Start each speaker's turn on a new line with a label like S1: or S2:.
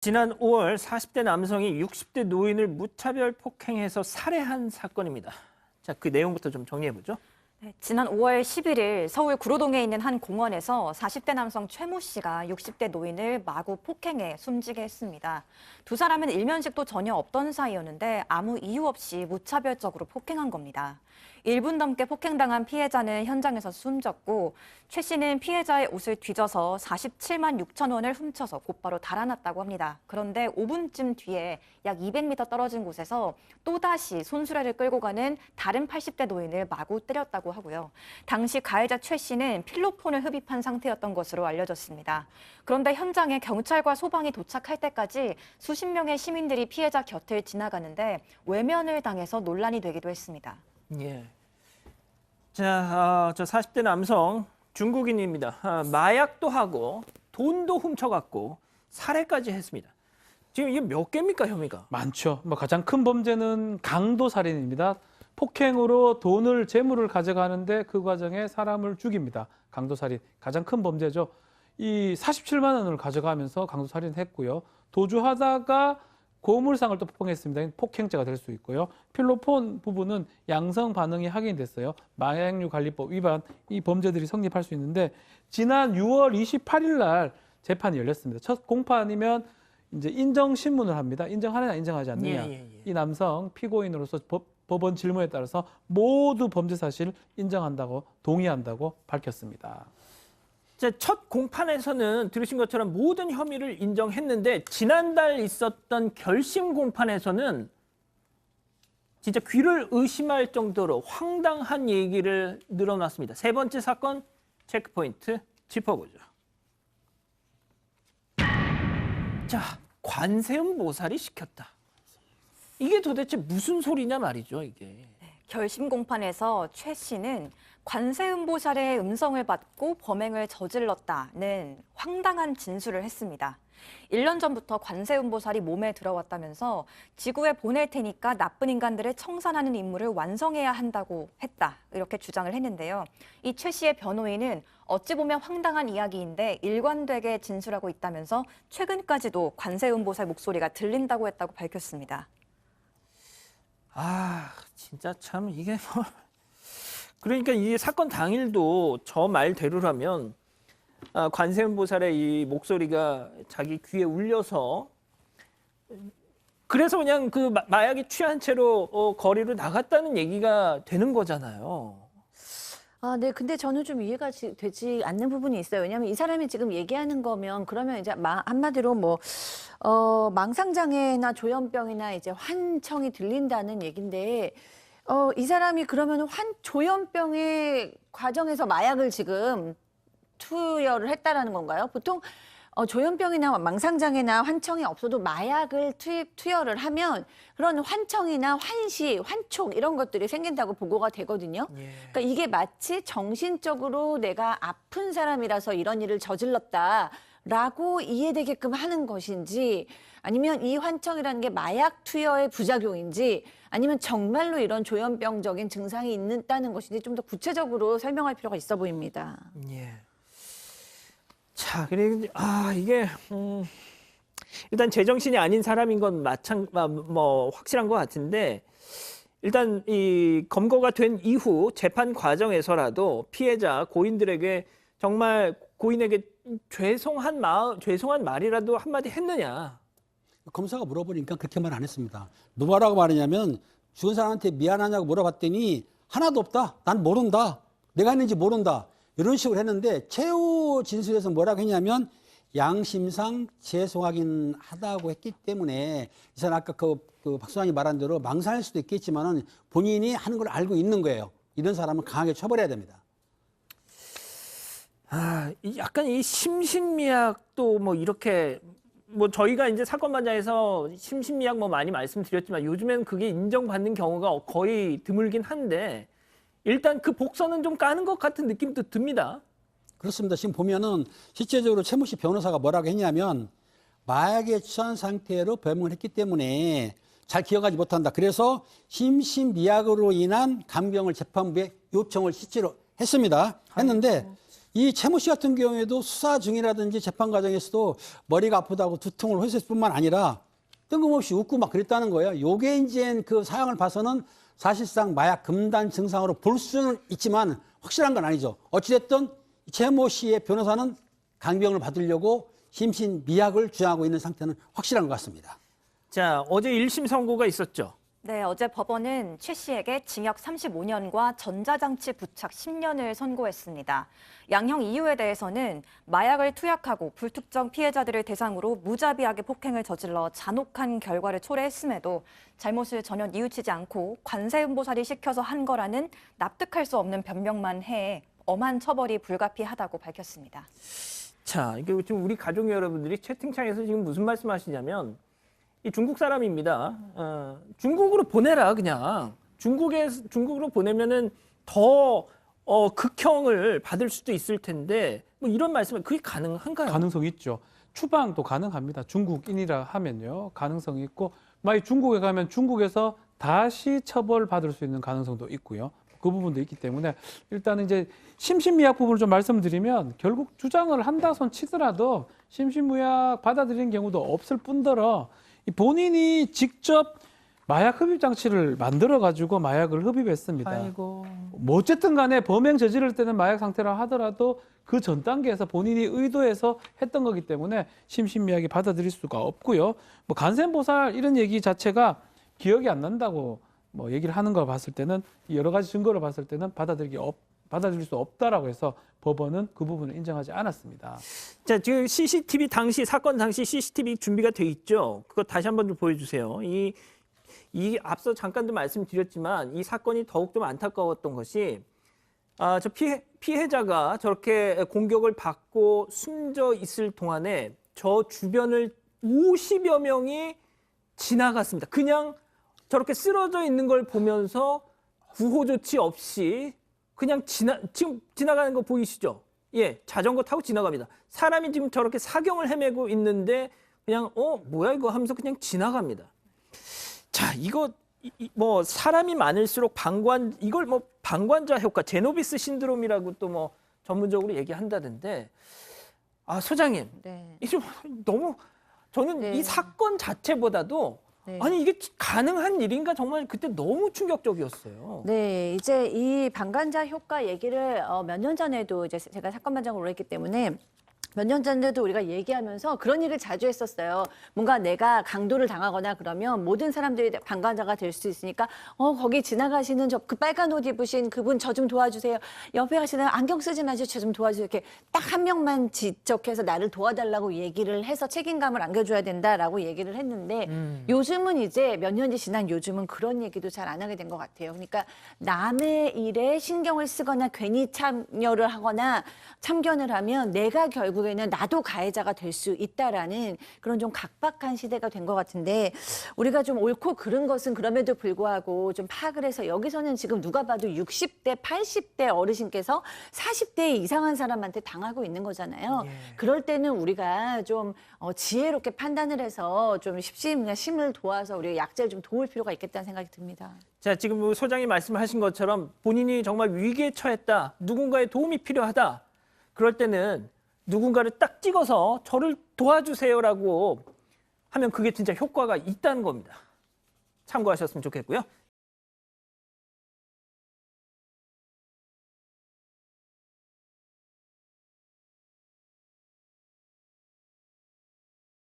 S1: 지난 5월 40대 남성이 60대 노인을 무차별 폭행해서 살해한 사건입니다. 자, 그 내용부터 좀 정리해보죠.
S2: 네, 지난 5월 11일 서울 구로동에 있는 한 공원에서 40대 남성 최모 씨가 60대 노인을 마구 폭행해 숨지게 했습니다. 두 사람은 일면식도 전혀 없던 사이였는데 아무 이유 없이 무차별적으로 폭행한 겁니다. 1분 넘게 폭행당한 피해자는 현장에서 숨졌고 최 씨는 피해자의 옷을 뒤져서 47만 6천 원을 훔쳐서 곧바로 달아났다고 합니다. 그런데 5분쯤 뒤에 약 200m 떨어진 곳에서 또다시 손수레를 끌고 가는 다른 80대 노인을 마구 때렸다고 하고요. 당시 가해자 최 씨는 필로폰을 흡입한 상태였던 것으로 알려졌습니다. 그런데 현장에 경찰과 소방이 도착할 때까지 수십 명의 시민들이 피해자 곁을 지나가는데 외면을 당해서 논란이 되기도 했습니다.
S1: 예. 자, 저 40대 남성 중국인입니다. 마약도 하고 돈도 훔쳐갔고 살해까지 했습니다. 지금 이게 몇 개입니까, 혐의가?
S3: 많죠. 가장 큰 범죄는 강도 살인입니다. 폭행으로 돈을, 재물을 가져가는데 그 과정에 사람을 죽입니다. 강도 살인. 가장 큰 범죄죠. 이 47만 원을 가져가면서 강도 살인했고요. 도주하다가 고물상을 또 폭행했습니다. 폭행죄가 될 수 있고요. 필로폰 부분은 양성 반응이 확인됐어요. 마약류 관리법 위반 이 범죄들이 성립할 수 있는데 지난 6월 28일 날 재판이 열렸습니다. 첫 공판이면 이제 인정 신문을 합니다. 인정하느냐 인정하지 않느냐. 이 남성 피고인으로서 법원 질문에 따라서 모두 범죄 사실을 인정한다고 동의한다고 밝혔습니다.
S1: 첫 공판에서는 들으신 것처럼 모든 혐의를 인정했는데 지난달 있었던 결심 공판에서는 진짜 귀를 의심할 정도로 황당한 얘기를 늘어놨습니다. 세 번째 사건 체크포인트 짚어보죠. 자, 관세음 보살이 시켰다. 이게 도대체 무슨 소리냐 말이죠, 이게.
S2: 결심 공판에서 최 씨는 관세음보살의 음성을 받고 범행을 저질렀다는 황당한 진술을 했습니다. 1년 전부터 관세음보살이 몸에 들어왔다면서 지구에 보낼 테니까 나쁜 인간들을 청산하는 임무를 완성해야 한다고 했다. 이렇게 주장을 했는데요. 이 최 씨의 변호인은 어찌 보면 황당한 이야기인데 일관되게 진술하고 있다면서 최근까지도 관세음보살 목소리가 들린다고 했다고 밝혔습니다.
S1: 진짜 참 이게 뭐 그러니까 이 사건 당일도 저 말대로라면 관세음 보살의 이 목소리가 자기 귀에 울려서 그래서 그냥 그 마약에 취한 채로 거리로 나갔다는 얘기가 되는 거잖아요.
S4: 네. 근데 저는 좀 이해가 되지 않는 부분이 있어요. 왜냐하면 이 사람이 지금 얘기하는 거면 그러면 이제 한마디로 망상장애나 조현병이나 이제 환청이 들린다는 얘긴데 이 사람이 그러면 조현병의 과정에서 마약을 지금 투여를 했다라는 건가요? 보통 조현병이나 망상장애나 환청이 없어도 마약을 투여를 하면 그런 환청이나 환시, 환촉 이런 것들이 생긴다고 보고가 되거든요. 그러니까 이게 마치 정신적으로 내가 아픈 사람이라서 이런 일을 저질렀다라고 이해되게끔 하는 것인지 아니면 이 환청이라는 게 마약 투여의 부작용인지 아니면 정말로 이런 조현병적인 증상이 있다는 것인지 좀 더 구체적으로 설명할 필요가 있어 보입니다.
S1: 예. 자, 그리고 이게 일단 제정신이 아닌 사람인 건 확실한 것 같은데 일단 이 검거가 된 이후 재판 과정에서라도 피해자 고인들에게 정말 고인에게 죄송한 말이라도 한마디 했느냐?
S5: 검사가 물어보니까 그렇게 말 안 했습니다. 뭐라고 말했냐면 죽은 사람한테 미안하냐고 물어봤더니 하나도 없다. 난 모른다. 내가 했는지 모른다. 이런 식으로 했는데 최후 진술에서 뭐라고 했냐면 양심상 죄송하긴 하다고 했기 때문에 이 사람 아까 그 박수환이 말한 대로 망상할 수도 있겠지만은 본인이 하는 걸 알고 있는 거예요. 이런 사람은 강하게 처벌해야 됩니다.
S1: 약간 이 심신미약도 이렇게 저희가 이제 사건 반장에서 심신미약 많이 말씀드렸지만 요즘엔 그게 인정받는 경우가 거의 드물긴 한데 일단 그 복선은 좀 까는 것 같은 느낌도 듭니다.
S5: 그렇습니다. 지금 보면은 실제적으로 최모 씨 변호사가 뭐라고 했냐면 마약에 취한 상태로 범행을 했기 때문에 잘 기억하지 못한다. 그래서 심신미약으로 인한 감경을 재판부에 요청을 실제로 했습니다. 했는데 이 최모 씨 같은 경우에도 수사 중이라든지 재판 과정에서도 머리가 아프다고 두통을 호소했을 뿐만 아니라 뜬금없이 웃고 막 그랬다는 거예요. 요게 이제 그 사항을 봐서는 사실상 마약 금단 증상으로 볼 수는 있지만 확실한 건 아니죠. 어찌됐든 최모 씨의 변호사는 강병을 받으려고 심신미약을 주장하고 있는 상태는 확실한 것 같습니다.
S1: 자, 어제 1심 선고가 있었죠.
S2: 네, 어제 법원은 최 씨에게 징역 35년과 전자장치 부착 10년을 선고했습니다. 양형 이유에 대해서는 마약을 투약하고 불특정 피해자들을 대상으로 무자비하게 폭행을 저질러 잔혹한 결과를 초래했음에도 잘못을 전혀 뉘우치지 않고 관세음보살이 시켜서 한 거라는 납득할 수 없는 변명만 해 엄한 처벌이 불가피하다고 밝혔습니다.
S1: 자, 이게 지금 우리 가족 여러분들이 채팅창에서 지금 무슨 말씀하시냐면 이 중국 사람입니다. 중국으로 보내라 그냥. 중국으로 보내면은 더 극형을 받을 수도 있을 텐데 뭐 이런 말씀은 그게 가능한가요?
S3: 가능성이 있죠. 추방도 가능합니다. 중국인이라 하면요. 가능성이 있고 만약 중국에 가면 중국에서 다시 처벌받을 수 있는 가능성도 있고요. 그 부분도 있기 때문에 일단은 이제 심신미약 부분을 좀 말씀드리면 결국 주장을 한다 손 치더라도 심신미약 받아들이는 경우도 없을 뿐더러 본인이 직접 마약 흡입 장치를 만들어 가지고 마약을 흡입했습니다.
S1: 아이고.
S3: 뭐 어쨌든 간에 범행 저지를 때는 마약 상태라 하더라도 그 전 단계에서 본인이 의도해서 했던 거기 때문에 심신미약이 받아들일 수가 없고요. 뭐 간센보살 이런 얘기 자체가 기억이 안 난다고 뭐 얘기를 하는 걸 봤을 때는 여러 가지 증거를 봤을 때는 받아들일 수 없다라고 해서 법원은 그 부분을 인정하지 않았습니다.
S1: 자, 지금 CCTV 당시 사건 당시 CCTV 준비가 돼 있죠. 그거 다시 한번 좀 보여주세요. 이 앞서 잠깐도 말씀드렸지만 이 사건이 더욱 좀 안타까웠던 것이 저 피해자가 저렇게 공격을 받고 숨져 있을 동안에 저 주변을 50여 명이 지나갔습니다. 그냥 저렇게 쓰러져 있는 걸 보면서 구호 조치 없이 그냥 지금 지나가는 거 보이시죠? 예, 자전거 타고 지나갑니다. 사람이 지금 저렇게 사경을 헤매고 있는데 그냥 뭐야 이거 하면서 그냥 지나갑니다. 자, 이거 뭐 사람이 많을수록 이걸 뭐 방관자 효과, 제노비스 신드롬이라고 또 뭐 전문적으로 얘기한다던데. 아, 소장님.
S4: 네.
S1: 이게 좀 너무 저는
S4: 네.
S1: 이 사건 자체보다도
S4: 네.
S1: 아니 이게 가능한 일인가 정말 그때 너무 충격적이었어요.
S4: 네, 이제 이 방관자 효과 얘기를 몇 년 전에도 이제 제가 사건반장으로 했기 때문에 몇 년 전에도 우리가 얘기하면서 그런 얘기를 자주 했었어요. 뭔가 내가 강도를 당하거나 그러면 모든 사람들이 방관자가 될 수 있으니까 거기 지나가시는 그 빨간 옷 입으신 그분 저 좀 도와주세요. 옆에 가시는 안경 쓰지 마시고 저 좀 도와주세요. 이렇게 딱 한 명만 지적해서 나를 도와달라고 얘기를 해서 책임감을 안겨줘야 된다라고 얘기를 했는데 요즘은 이제 몇 년이 지난 요즘은 그런 얘기도 잘 안 하게 된 것 같아요. 그러니까 남의 일에 신경을 쓰거나 괜히 참여를 하거나 참견을 하면 내가 결국에는 나도 가해자가 될 수 있다라는 그런 좀 각박한 시대가 된 것 같은데 우리가 좀 옳고 그른 것은 그럼에도 불구하고 좀 파악을 해서 여기서는 지금 누가 봐도 60대, 80대 어르신께서 40대 이상한 사람한테 당하고 있는 거잖아요.
S1: 예.
S4: 그럴 때는 우리가 좀 지혜롭게 판단을 해서 좀 심을 도와서 우리가 약자를 좀 도울 필요가 있겠다는 생각이 듭니다.
S1: 자, 지금 소장이 말씀하신 것처럼 본인이 정말 위기에 처했다, 누군가의 도움이 필요하다. 그럴 때는 누군가를 딱 찍어서 저를 도와주세요라고 하면 그게 진짜 효과가 있다는 겁니다. 참고하셨으면 좋겠고요.